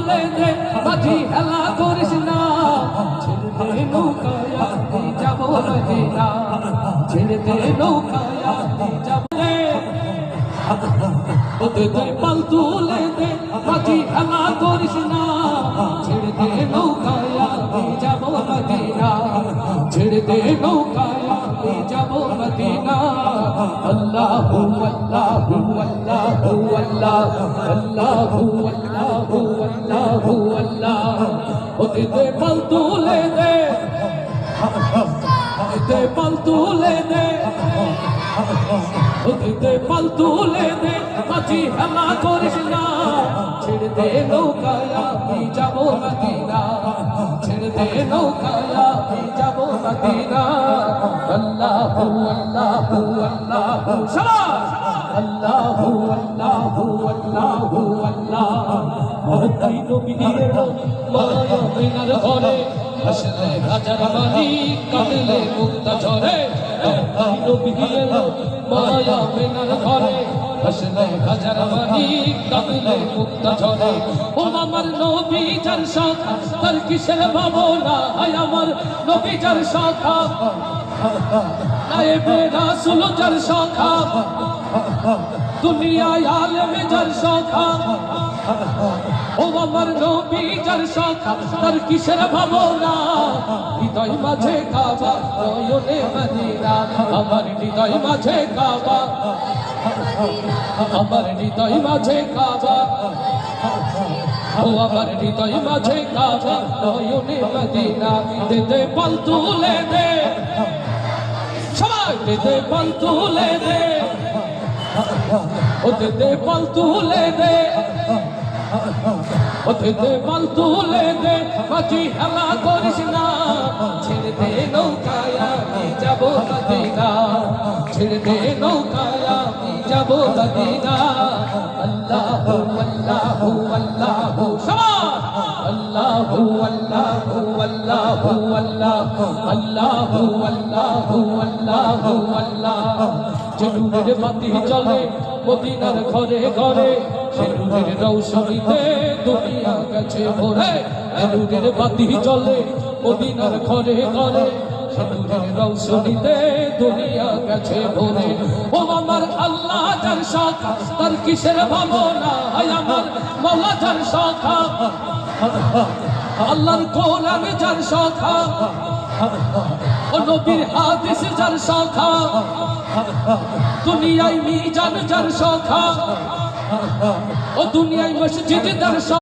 তুলে দে মাঝি হেলা করিস না ছেড়ে দে নৌকায় আমি যাব মদিনা ছেড়ে দে নৌকায় আমি যাব রে ওতে দে পাল তুলে দে মাঝি হেলা করিস না ছেড়ে দে নৌকায় আমি যাব মদিনা ছেড়ে দে নৌকায় আমি যাব মদিনা আল্লাহু আল্লাহু আল্লাহু আল্লাহ আল্লাহু আল্লাহু আল্লাহু আল্লাহ ওতে দে পাল তুলে দে ওতে পাল তুলে দে ওতে পাল তুলে দে মাঝি হেলা করিস না ছেড়ে দে নৌকায় আমি যাব মদিনা ছেড়ে দে নৌকায় আমি যাব মদিনা আল্লাহু আল্লাহু আল্লাহু শাবাশ আল্লাহু আল্লাহু আল্লাহু আল্লাহ তাই নবী এলো মায়া মিনার ঘরে আসলে হাজার মানি কাঁদলে মুক্তা ঝরে তাই নবী এলো মায়া মিনার ঘরে আসলে হাজার মানি কাঁদলে মুক্তা ঝরে ও আমার নবী যার শাখা তার কিসের ভাবনা হায় আমার নবী যার শাখা নায়েবে রাসূল যার শাখা দুনিয়ায় আলেম যার শাখা ও আমার নবী যার শাখা তার কিসের ভাবনা হৃদয় মাঝে কাবা নয়নে মদিনা আমার হৃদয় মাঝে কাবা আমার হৃদয় মাঝে কাবা ও আমার হৃদয় মাঝে কাবা নয়নে মদিনা দে দে পাল তুলে দে সবাই দে দে পাল তুলে দে ও দে দে পাল তুলে দে ওতে দে পাল তুলে দে মাঝি হেলা করিস না ছেড়ে দে নৌকায় আমি যাব মদিনা ছেড়ে দে নৌকায় আমি যাব মদিনা আল্লাহু আল্লাহু আল্লাহু শাবাশ আল্লাহু আল্লাহু আল্লাহু আল্লাহ আল্লাহু আল্লাহু আল্লাহু আল্লাহ যে নূরের বাতি জ্বলে মদিনার ঘরে ঘরে সে নূরের রৌশনীতে দুনিয়া গেছে ভরে নূরের বাতি জ্বলে মদিনার ঘরে ঘরে সে নূরের রৌশনীতে দুনিয়া গেছে ভরে ও আমার আল্লাহ যার শাখা তার কিসের ভাবনা হায় আমার মাওলা যার শাখা আল্লাহর কোরআন যার শাখা ও নবীর হাদিস যার শাখা দুনিয়ায় মিজান যার শাখা ও দুনিয়ায় মসজিদ যার